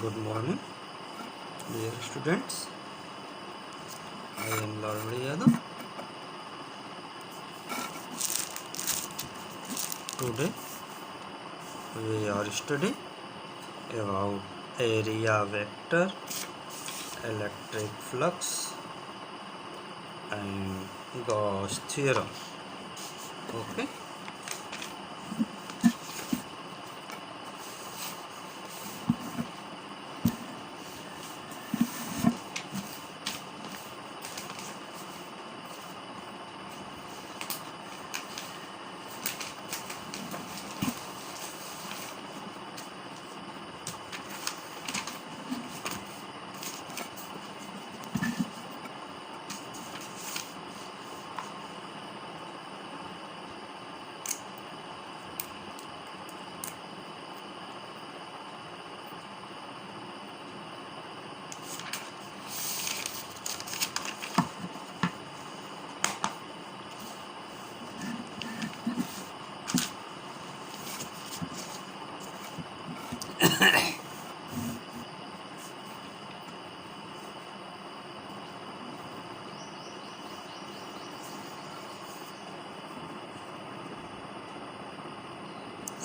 Good morning, dear students. I am Laurel Yadav. Today we are studying about area vector, electric flux, and Gauss theorem. Okay.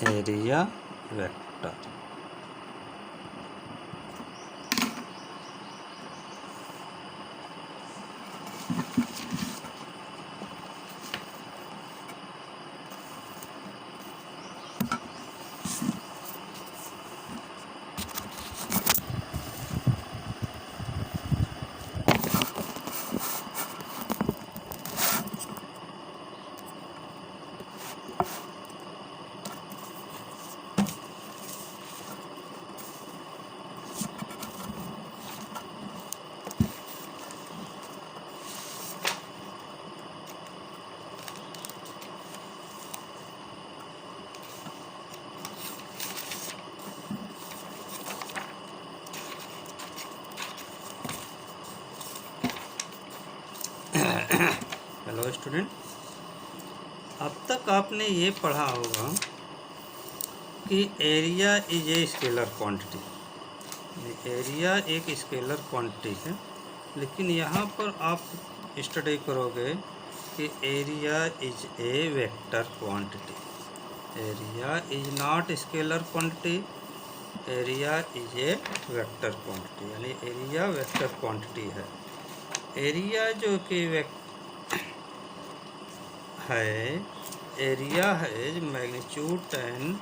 Area vector. Hello student, अब तक आपने ये पढ़ा होगा कि area is a scalar quantity. Area एक scalar quantity है, लेकिन यहाँ पर आप स्टडी करोगे कि area is a vector quantity. Area is not scalar quantity, area is a vector quantity, यानी एरिया वेक्टर क्वांटिटी है। एरिया जो कि एरिया है magnitude and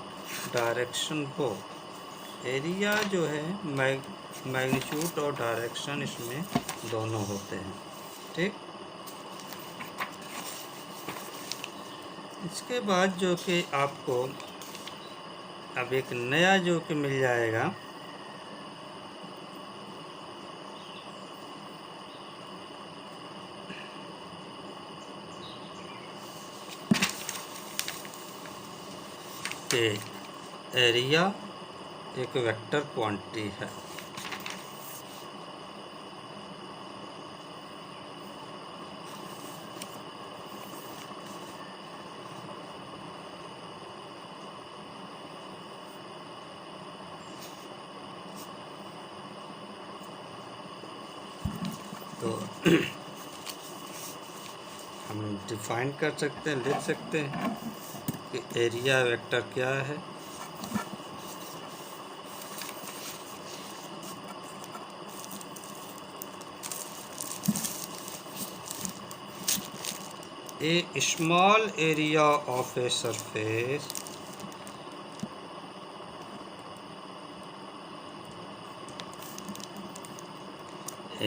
direction both. Area जो है मैग्नीट्यूड और डायरेक्शन इसमें दोनों होते हैं। ठीक, इसके बाद जो कि आपको अब एक नया जो कि मिल जाएगा, कि एरिया एक वेक्टर क्वांटिटी है। तो हम डिफाइन कर सकते हैं, लिख सकते हैं कि एरिया वेक्टर क्या है। A small area of a surface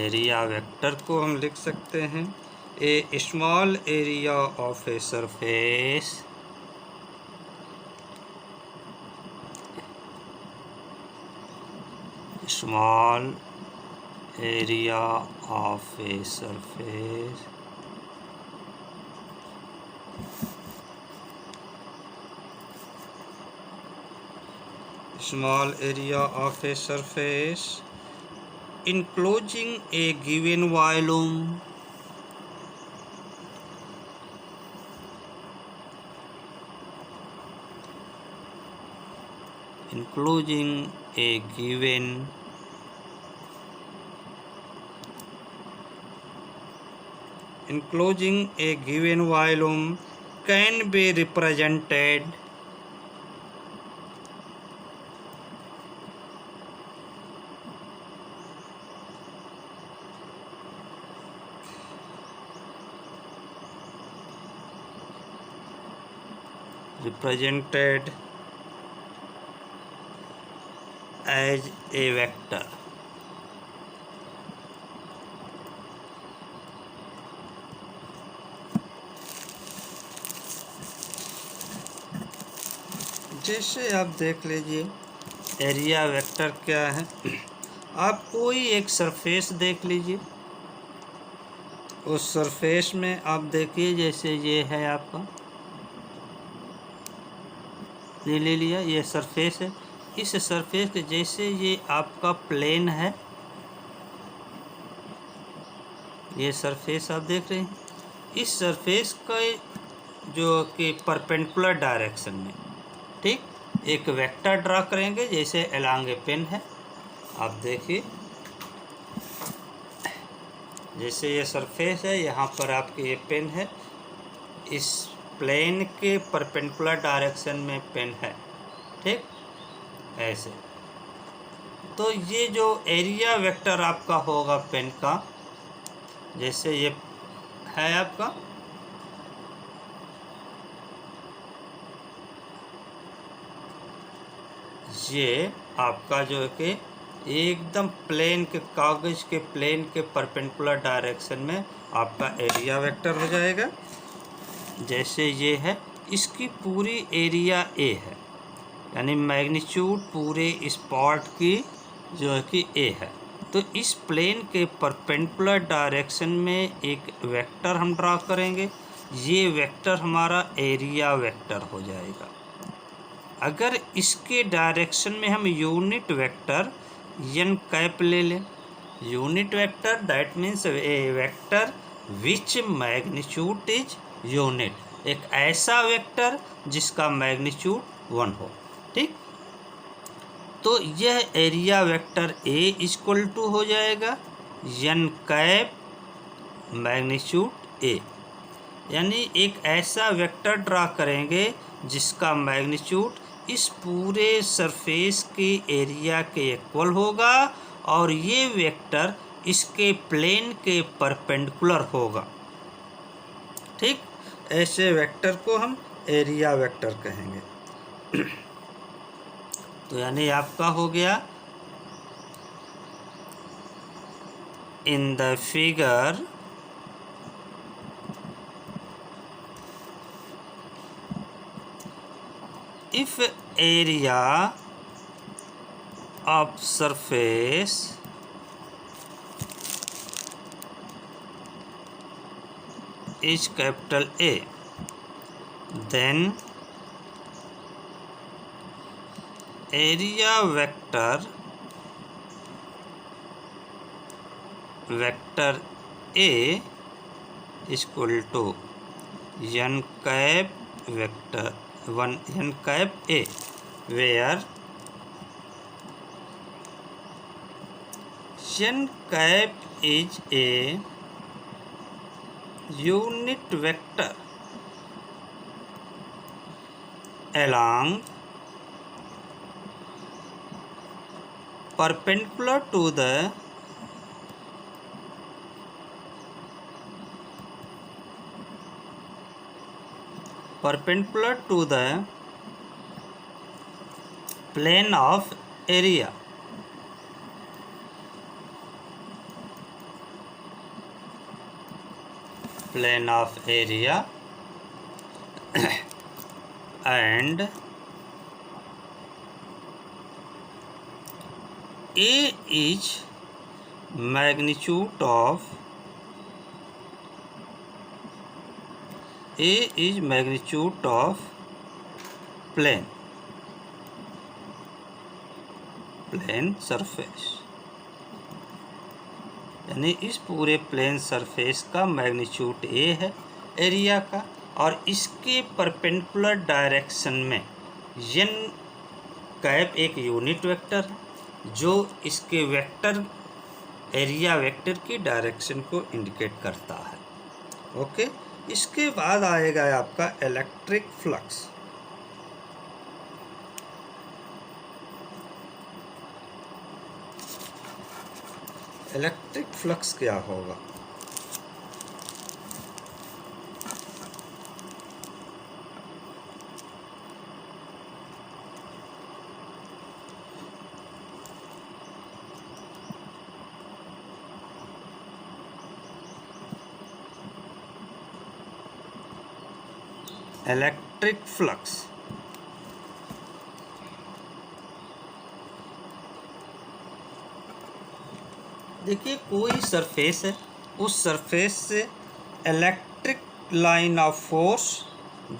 area vector को हम लिख सकते हैं a small area of a surface small area of a surface small area of a surface enclosing a given volume enclosing a given enclosing a given volume can be represented as a vector. जैसे आप देख लीजिए area vector क्या है। आप कोई एक surface देख लीजिए, उस सरफेस में आप देखिए जैसे ये है आपका, ये ले लिया, ये सरफेस है। इस सरफेस के जैसे ये आपका प्लेन है, ये सरफेस आप देख रहे हैं, इस सरफेस का जो कि परपेंडिकुलर डायरेक्शन में, ठीक, एक वेक्टर ड्रा करेंगे जैसे अलोंग ए पेन है। आप देखिए जैसे ये सरफेस है, यहाँ पर आपके ये पेन है, इस प्लेन के परपेंडिकुलर डायरेक्शन में पेन है, ठीक, ऐसे। तो ये जो एरिया वेक्टर आपका होगा पेन का, जैसे ये है आपका, ये आपका जो है कि एकदम प्लेन के कागज़ के प्लेन के परपेंडिकुलर डायरेक्शन में आपका एरिया वेक्टर हो जाएगा। जैसे ये है, इसकी पूरी एरिया ए है, यानी मैग्नीट्यूड पूरे इस पार्ट की जो है कि ए है। तो इस प्लेन के परपेंडिकुलर डायरेक्शन में एक वेक्टर हम ड्रा करेंगे, ये वेक्टर हमारा एरिया वेक्टर हो जाएगा। अगर इसके डायरेक्शन में हम यूनिट वेक्टर एन कैप ले लें, unit vector that means A vector which magnitude is unit, एक ऐसा वेक्टर जिसका मैग्नीट्यूड 1 हो, ठीक। तो यह area vector A equal to हो जाएगा एन कैप मैग्नीट्यूड ए, यानी एक ऐसा वेक्टर ड्रा करेंगे जिसका मैग्नीट्यूड इस पूरे सरफेस के एरिया के इक्वल होगा और ये वेक्टर इसके प्लेन के परपेंडिकुलर होगा, ठीक। ऐसे वेक्टर को हम एरिया वेक्टर कहेंगे। तो यानी आपका हो गया in the figure if area of surface is capital A, then area vector A is equal to n cap vector 1 n cap A, where n cap is a unit vector along perpendicular to the plane of area. Plane of area and A is magnitude of plane surface, यानी इस पूरे plane surface का magnitude ए है area का, और इसके perpendicular direction में N cap एक यूनिट वेक्टर है जो इसके वेक्टर एरिया वेक्टर की डायरेक्शन को इंडिकेट करता है। ओके। इसके बाद आएगा आपका इलेक्ट्रिक फ्लक्स। इलेक्ट्रिक फ्लक्स क्या होगा? इलेक्ट्रिक फ्लक्स देखिए, कोई सरफेस है, उस सरफेस से इलेक्ट्रिक लाइन ऑफ फोर्स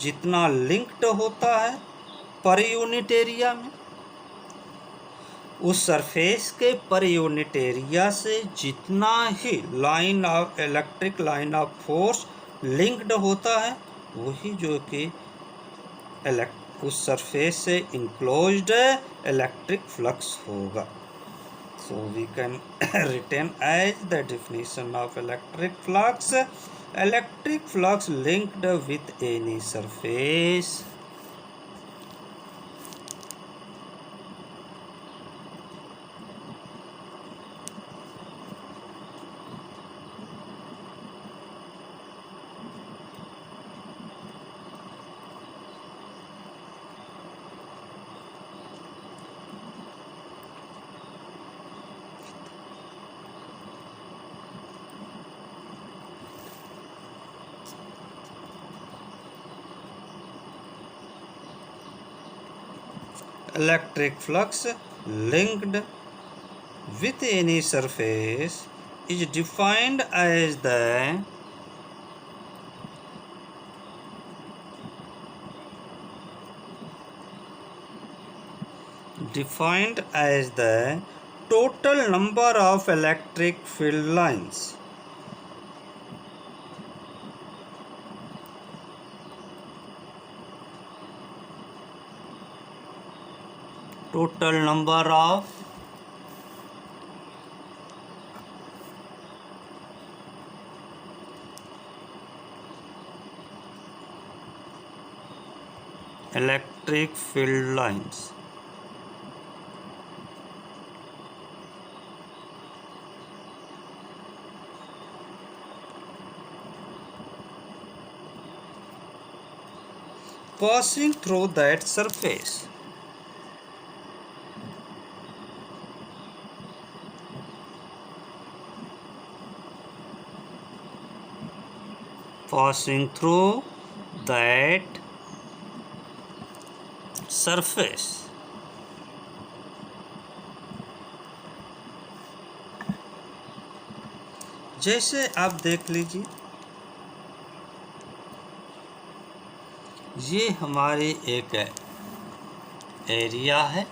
जितना लिंक्ड होता है पर यूनिट एरिया में, उस सरफेस के पर यूनिट एरिया से जितना ही electric line of force linked होता है, वही जो कि उस सरफेस से इनक्लोज्ड इलेक्ट्रिक फ्लक्स होगा। So we can retain as the definition of electric flux linked with any surface electric flux linked with any surface is defined as the total number of electric field lines total number of electric field lines passing through that surface. Passing through that surface. जैसे आप देख लीजिए, ये हमारी एक area है,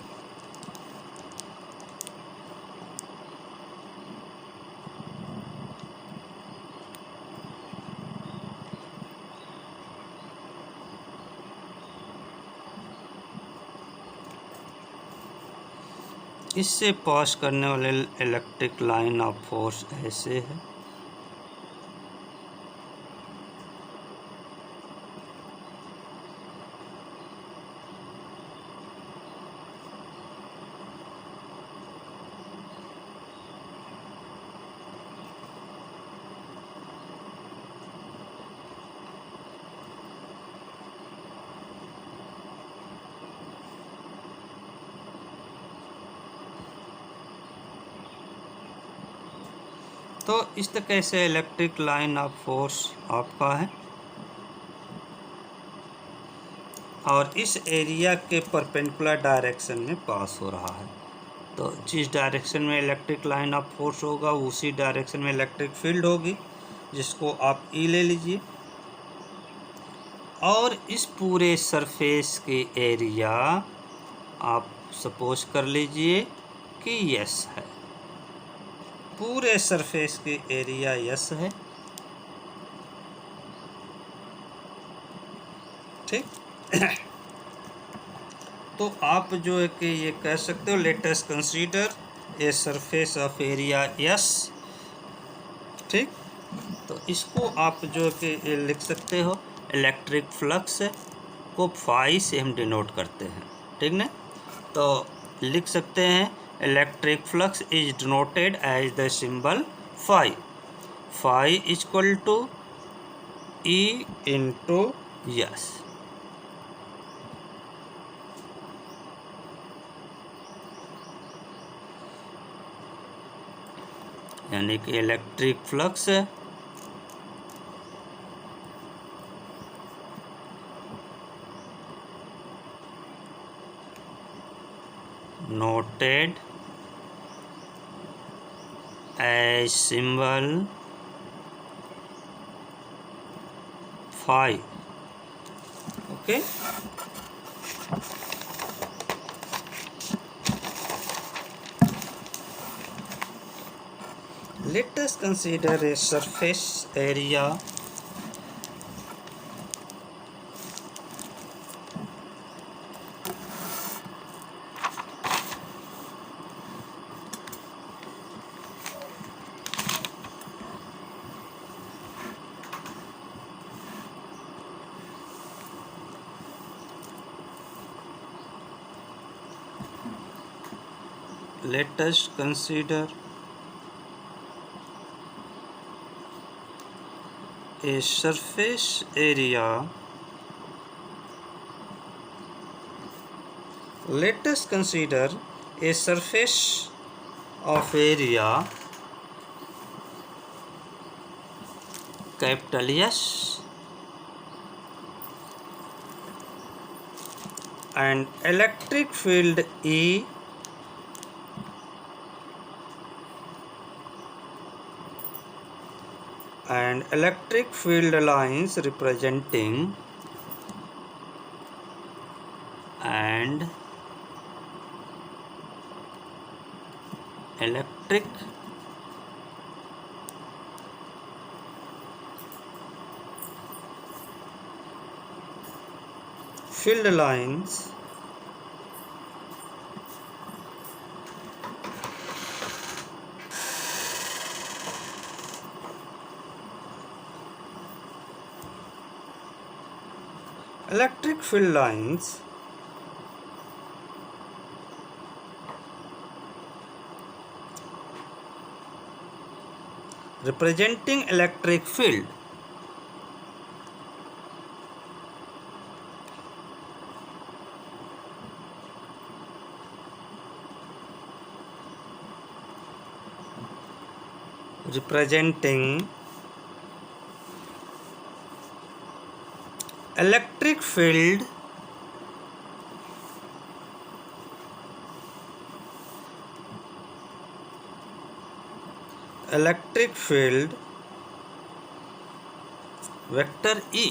इससे पास करने वाले इलेक्ट्रिक लाइन ऑफ फोर्स ऐसे है। तो इस तरह से इलेक्ट्रिक लाइन ऑफ फोर्स आपका है, और इस एरिया के परपेंडिकुलर डायरेक्शन में पास हो रहा है। तो जिस डायरेक्शन में इलेक्ट्रिक लाइन ऑफ फोर्स होगा उसी डायरेक्शन में इलेक्ट्रिक फील्ड होगी, जिसको आप ई ले लीजिए। और इस पूरे सरफेस के एरिया आप सपोज कर लीजिए कि यस है, पूरे सरफेस के एरिया यस है, ठीक। तो आप जो है कि ये कह सकते हो, let us consider a surface of area yes, ठीक। तो इसको आप जो कि लिख सकते हो, इलेक्ट्रिक फ्लक्स को फाई से हम डिनोट करते हैं, ठीक ना। तो लिख सकते हैं electric flux is denoted as the symbol phi. Phi equal to E into yes, यानी कि electric flux noted as symbol phi. Okay. Let us consider a surface area let us consider a surface area. Let us consider a surface of area capital S and electric field E and electric field lines representing and electric field lines electric field lines representing electric field representing electric field vector E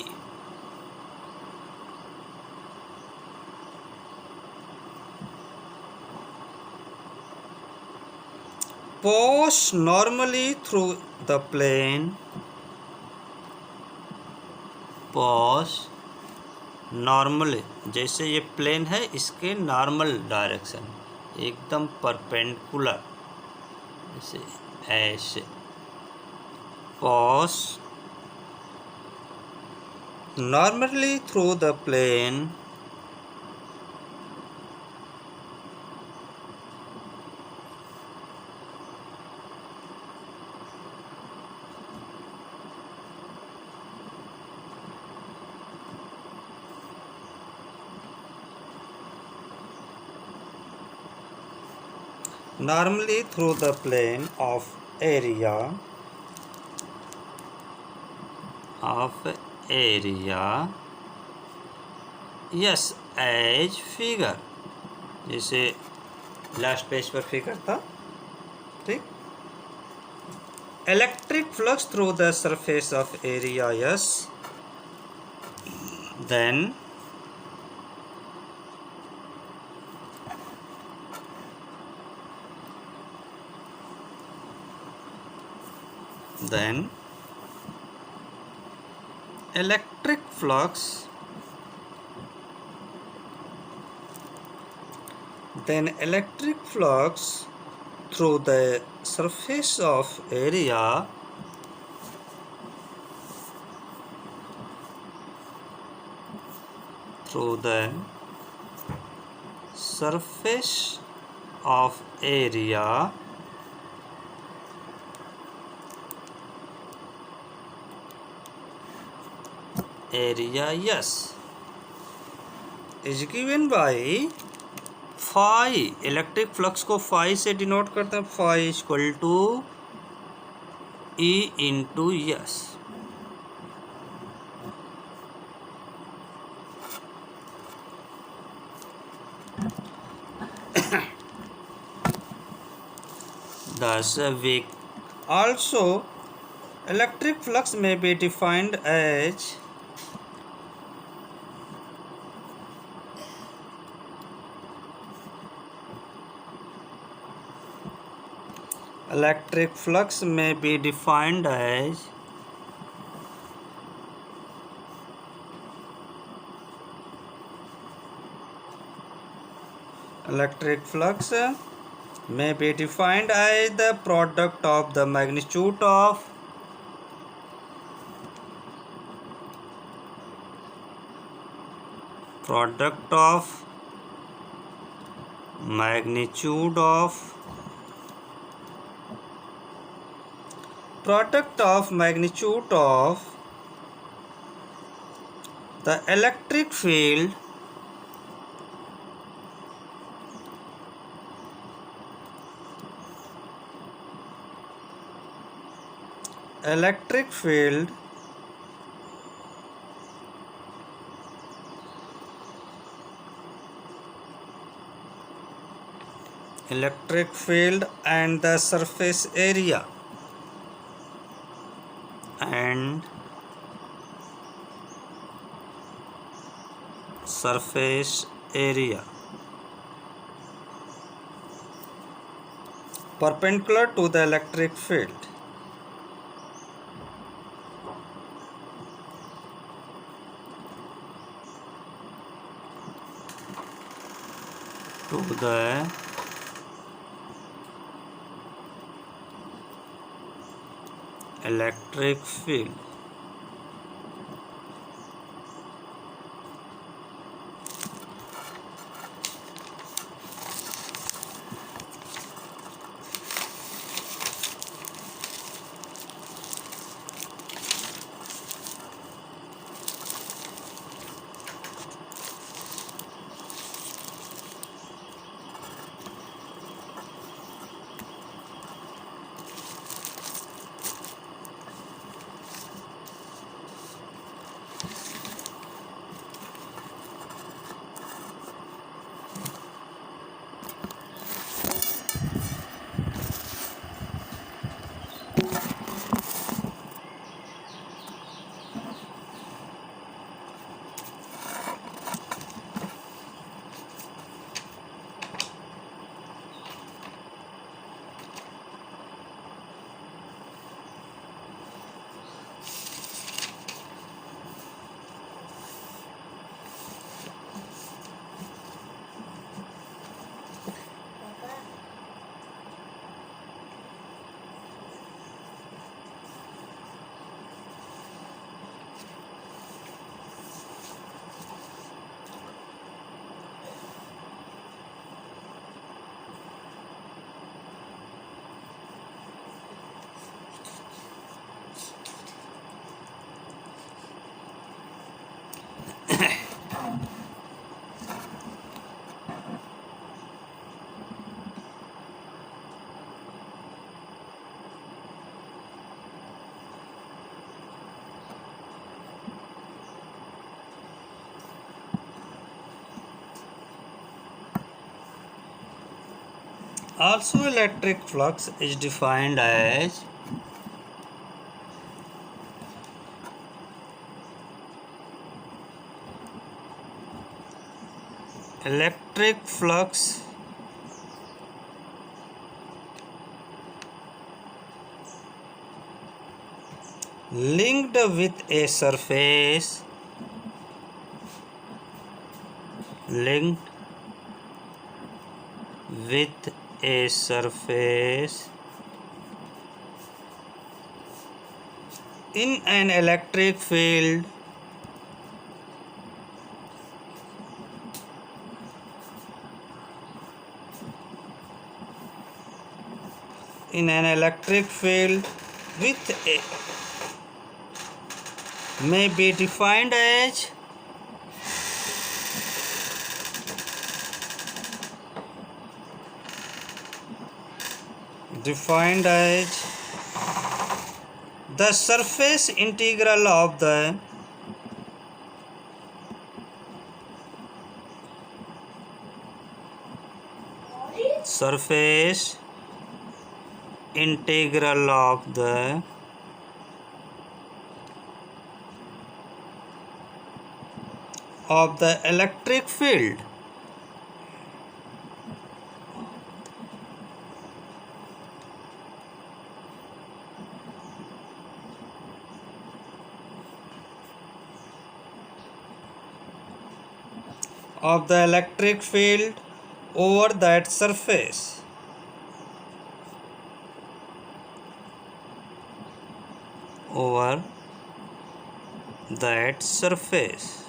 pass normally through the plane normally, जैसे ये plane है इसके normal direction एकदम perpendicular, जैसे ऐसे पास normally through the plane normally through the plane of area yes as figure, जैसे last page पर फिगर था, ठीक। Electric flux through the surface of area yes, then electric flux through the surface of area through the surface of area yes is given by phi. Electric flux को phi से denote करते हैं. phi equal to E into yes. Thus, we also electric flux may be defined as electric flux may be defined as electric flux may be defined as the product of the magnitude of magnitude of the electric field and the surface area perpendicular to the electric field. Electric field. Also, electric flux is defined as electric flux linked with a surface in an electric field in an electric field with a may be defined as the surface integral of the surface integral of the electric field over that surface. Over that surface.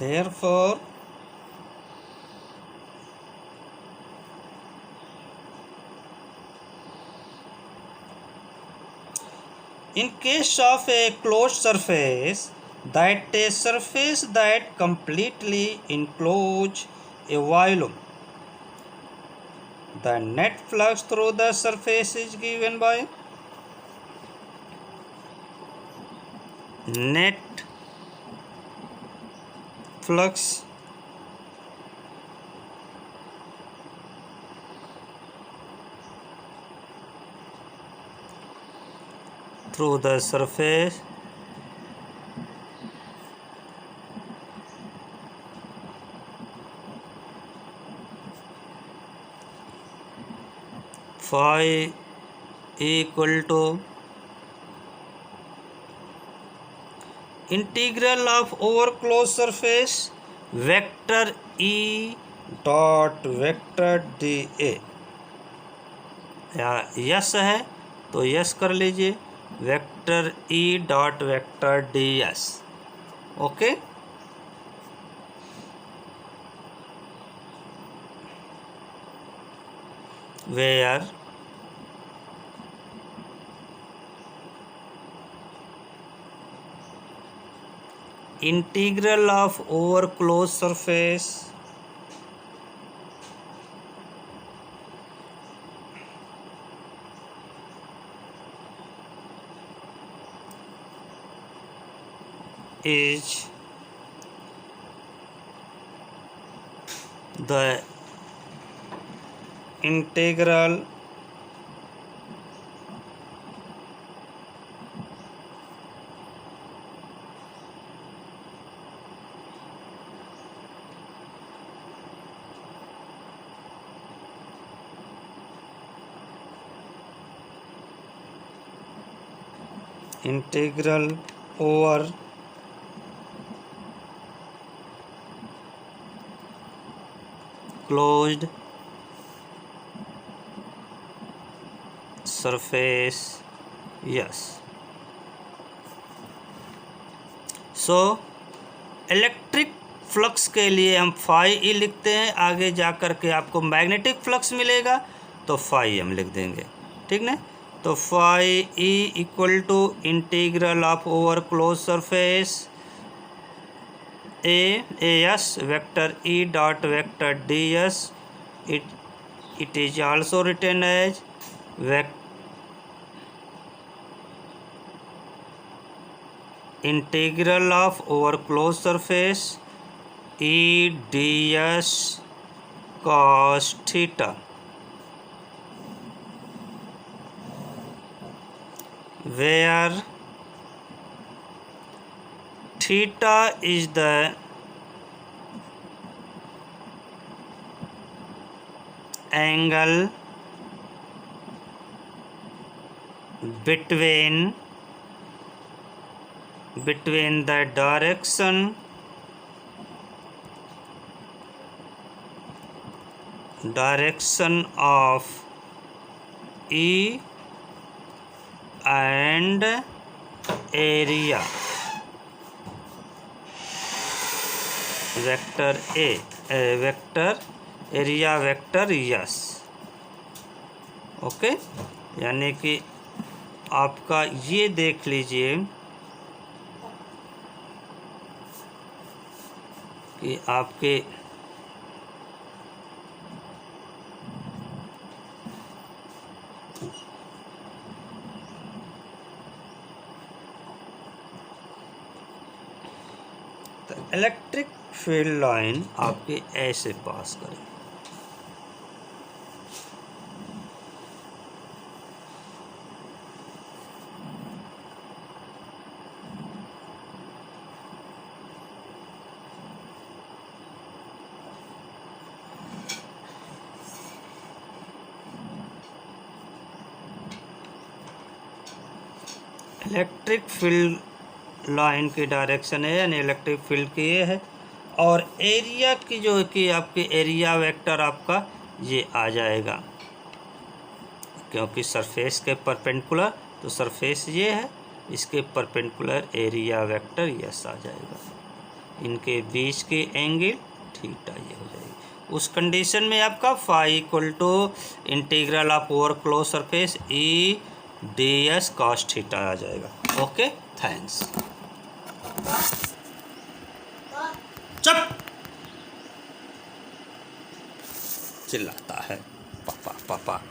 Therefore, in case of a closed surface, that a surface that completely encloses a volume, the net flux through the surface is given by net flux through the surface phi equal to integral of over closed surface vector E dot vector dA. या yes है तो yes कर लीजिए, vector E dot vector ds. Okay, where integral of over closed surface is the integral over closed surface. Yes. So electric flux के लिए हम phi E लिखते हैं, आगे जा कर के आपको मैग्नेटिक फ्लक्स मिलेगा तो फाई हम लिख देंगे, ठीक ना। तो phi E equal to integral of over close surface A S vector E dot vector D S. It is also written as integral of over closed surface E ds cos theta, where theta is the angle between the direction of E and area vector vector area vector yes. Okay, यानी कि आपका ये देख लीजिए कि आपके electric field line आपके ऐसे पास करें। इलेक्ट्रिक फील्ड लाइन की डायरेक्शन है यानी इलेक्ट्रिक फील्ड की ये है, और एरिया की जो है कि आपके एरिया वेक्टर आपका ये आ जाएगा, क्योंकि सरफेस के परपेंडिकुलर, तो सरफेस ये है, इसके परपेंडिकुलर एरिया वेक्टर यस आ जाएगा। इनके बीच के एंगल थीटा ये हो जाएगी। उस कंडीशन में आपका phi equal to integral of over close surface E d s cos theta आ जाएगा। Okay, thanks. चुप, चिल्लाता है पापा पापा।